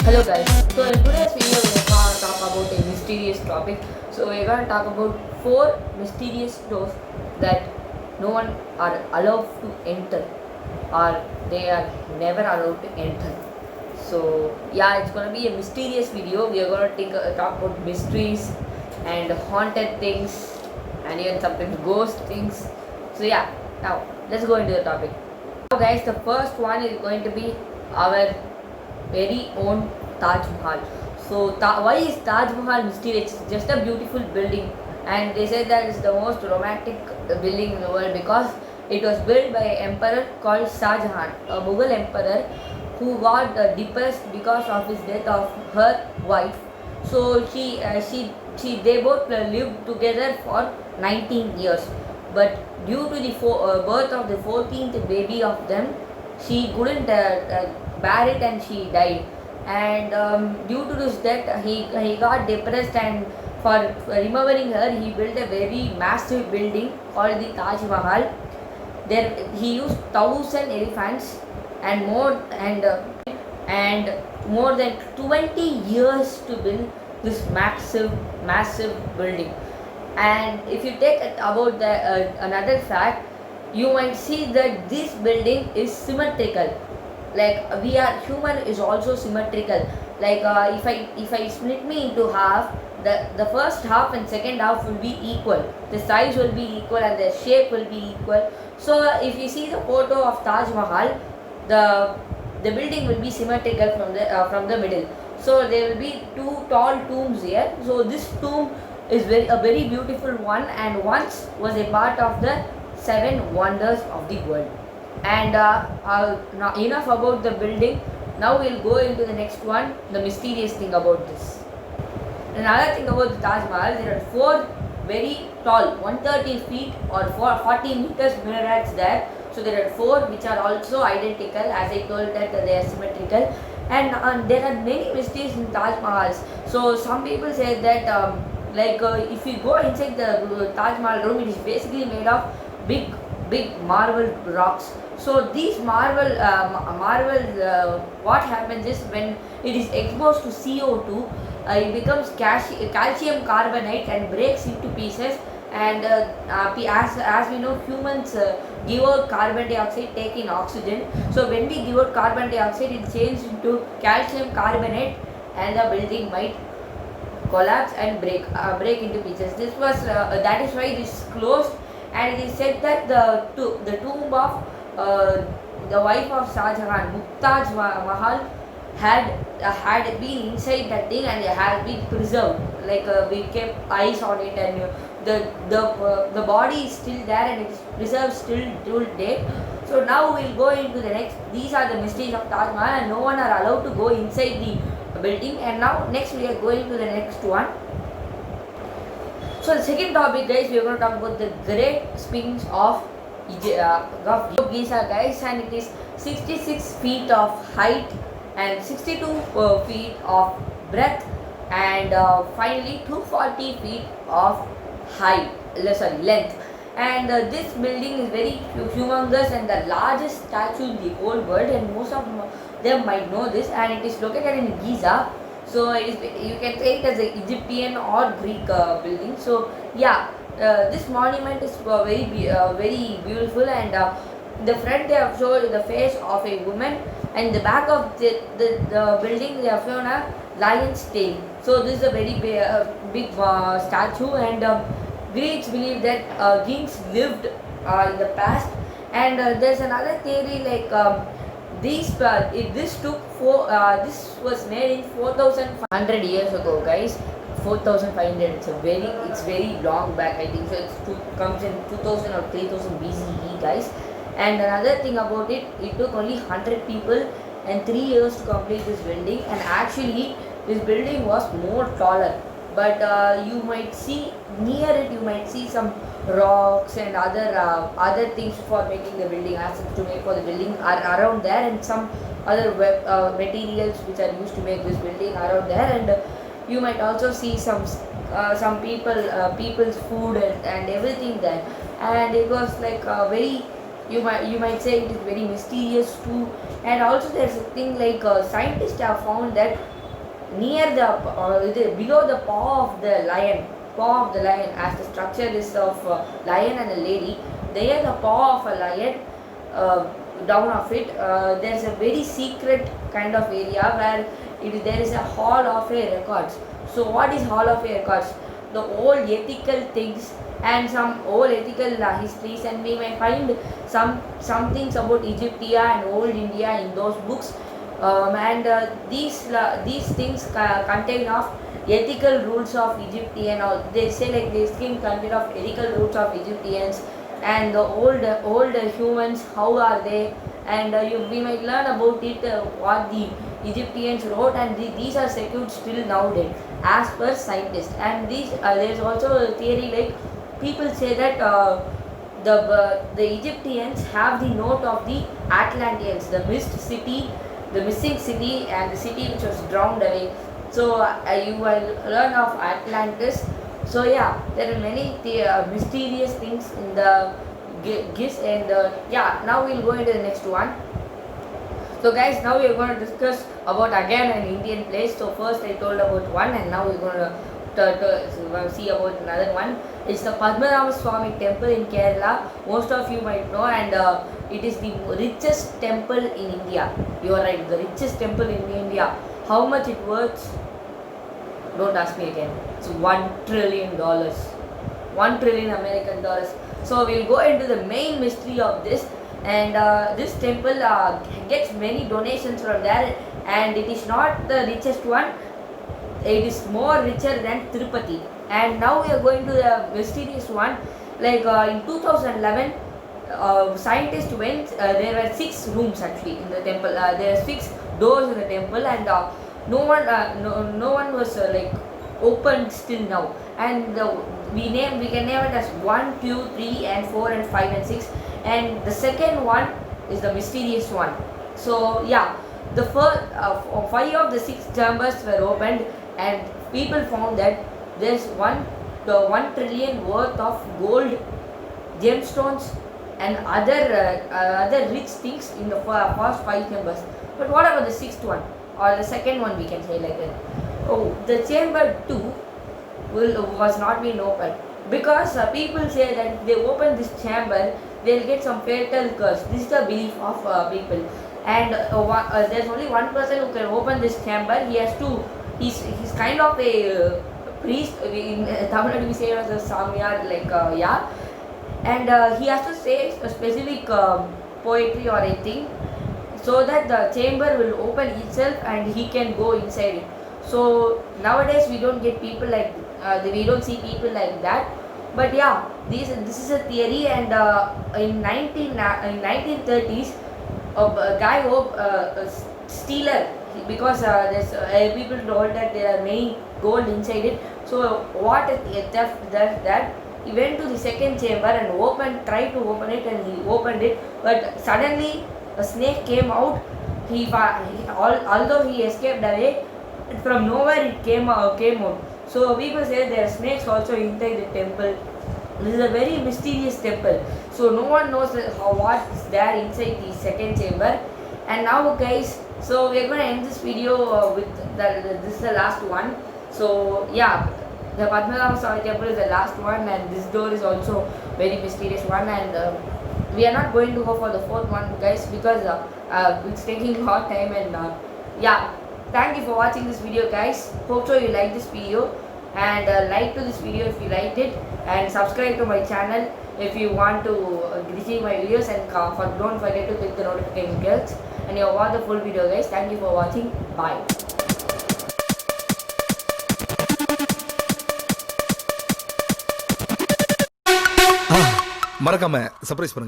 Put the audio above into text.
Hello guys, so in today's video we're going to talk about a mysterious topic. So we're going to talk about 4 mysterious doors that no one are allowed to enter, or they are never allowed to enter. So yeah, it's going to be a mysterious video. We are going to talk about mysteries and haunted things and even sometimes ghost things. So yeah, now let's go into the topic. Now guys, the first one is going to be our very own Taj Mahal. So why is Taj Mahal mysterious? It's just a beautiful building, and they say that it's the most romantic building in the world because it was built by an emperor called Shah Jahan, a Mughal emperor who got depressed because of his death of her wife. So they both lived together for 19 years, but due to the birth of the 14th baby of them, she couldn't bear it and she died. And due to this death, he got depressed, and for remembering her, he built a very massive building called the Taj Mahal. There he used 1,000 elephants and and more than 20 years to build this massive building. And if you take about the another fact, you might see that this building is symmetrical. Like we are human is also symmetrical. Like if I split me into half, the first half and second half will be equal, the size will be equal and the shape will be equal. So if you see the photo of Taj Mahal, the building will be symmetrical from the middle. So there will be 2 tall tombs here. So this tomb is a very beautiful one, and once was a part of the 7 wonders of the world. And now enough about the building. Now we'll go into the next one, the mysterious thing about this. Another thing about the Taj Mahal, there are 4 very tall 130 feet or 40 meters minarets there. So there are 4 which are also identical, as I told that they are symmetrical. And there are many mysteries in Taj Mahals. So some people say that if you go inside the Taj Mahal room, it is basically made of big marble rocks. So these marble what happens is when it is exposed to CO2, it becomes calcium carbonate and breaks into pieces. And as we know, humans give out carbon dioxide, take in oxygen. So when we give out carbon dioxide, it changes into calcium carbonate, and the building might collapse and break into pieces. This was that is why it is closed. And it is said that the tomb of the wife of Shah Jahan, Mumtaz Mahal, had been inside that thing, and it had been preserved. Like we kept eyes on it, and the body is still there, and it is preserved still till date. So now we'll go into the next. These are the mysteries of Taj Mahal, and no one are allowed to go inside the building. And now next we are going to the next one. So the second topic, guys, we are going to talk about the Great Sphinx of Giza, guys, and it is 66 feet of height and 62 feet of breadth, and finally 240 feet of length. And this building is very humongous and the largest statue in the whole world, and most of them might know this. And it is located in Giza. So it is, you can say it as an Egyptian or Greek building. So yeah, this monument is very beautiful. And the front they have shown the face of a woman, and the back of the building they have shown a lion's tail. So this is a very big statue, and Greeks believe that kings lived in the past. And there's another theory, like this was made in 4,500 years ago, guys. 4,500. It's very long back. I think so. Comes in 2,000 or 3,000 BCE, guys. And another thing about it, it took only 100 people and 3 years to complete this building. And actually, this building was more taller. But you might see near it, you might see some rocks and other things for making the building, assets to make for the building are around there, and some other materials which are used to make this building around there. And you might also see some people's food and everything there. And it was like very, you might say it is very mysterious too. And also there's a thing like scientists have found that near below the paw of the lion, as the structure is of lion and a lady, there the paw of a lion, down of it, there is a very secret kind of area where there is a hall of a records. So what is hall of a records? The old ethical things and some old ethical histories, and we may find some things about Egyptia and old India in those books, and these things contain of ethical rules of Egyptian, or they say like this thing contain of ethical rules of Egyptians, and the old humans, how are they, and we might learn about it, what the Egyptians wrote, and these are secured still nowadays as per scientists. And these there is also a theory like people say that the Egyptians have the note of the Atlanteans, the missing city, and the city which was drowned away. So you will learn of Atlantis. So yeah, there are many mysterious things in the gifts, and yeah, now we'll go into the next one. So guys, now we are going to discuss about again an Indian place. So first I told about one, and now we're going to see about another one. It's the Padmanabha Swami temple in Kerala. Most of you might know, and it is the richest temple in India. You are right, the richest temple in India. How much it worth? Don't ask me again. It's $1 trillion. 1 trillion American dollars. So we'll go into the main mystery of this. And this temple gets many donations from there, and it is not the richest one. It is more richer than Tirupati. And now we are going to the mysterious one. Like in 2011, scientists went. There were 6 rooms actually in the temple. There are 6 doors in the temple, and no one was like opened still now. And we can name it as 1, 2, 3, and 4, and 5, and 6. And the second one is the mysterious one. So yeah, the first 5 of the 6 chambers were opened, and people found that there's 1 trillion worth of gold, gemstones, and other rich things in the first 5 chambers. But what about the 6th one, or the second one, we can say like that? Oh, the chamber 2 was not being opened, because people say that they open this chamber, they'll get some fatal curse. This is the belief of people. And there's only one person who can open this chamber. He's kind of a priest. In Tamil Nadu we say it as a samyar, like yeah. And he has to say a specific poetry or anything, so that the chamber will open itself and he can go inside it. So nowadays we don't get people like we don't see people like that. But yeah, this is a theory. And in 1930s, a guy stealer, because there's people told that there are many gold inside it. So what a theft does that? He went to the second chamber and tried to open it, and he opened it. But suddenly a snake came out. Although he escaped away, from nowhere it came out. So people say there are snakes also inside the temple. This is a very mysterious temple. So no one knows what is there inside the second chamber. And now guys, so we're going to end this video with this is the last one. So yeah, the Padmanabha Swami temple is the last one, and this door is also very mysterious one. And we are not going to go for the 4th one, guys, because it's taking a lot of time. And yeah, thank you for watching this video, guys. Hope so you like this video, and like to this video if you liked it, and subscribe to my channel if you want to receive my videos, and don't forget to click the notification bells, and you watch the full video, guys. Thank you for watching. Bye. மறக்காம surprise பண்ணுங்க.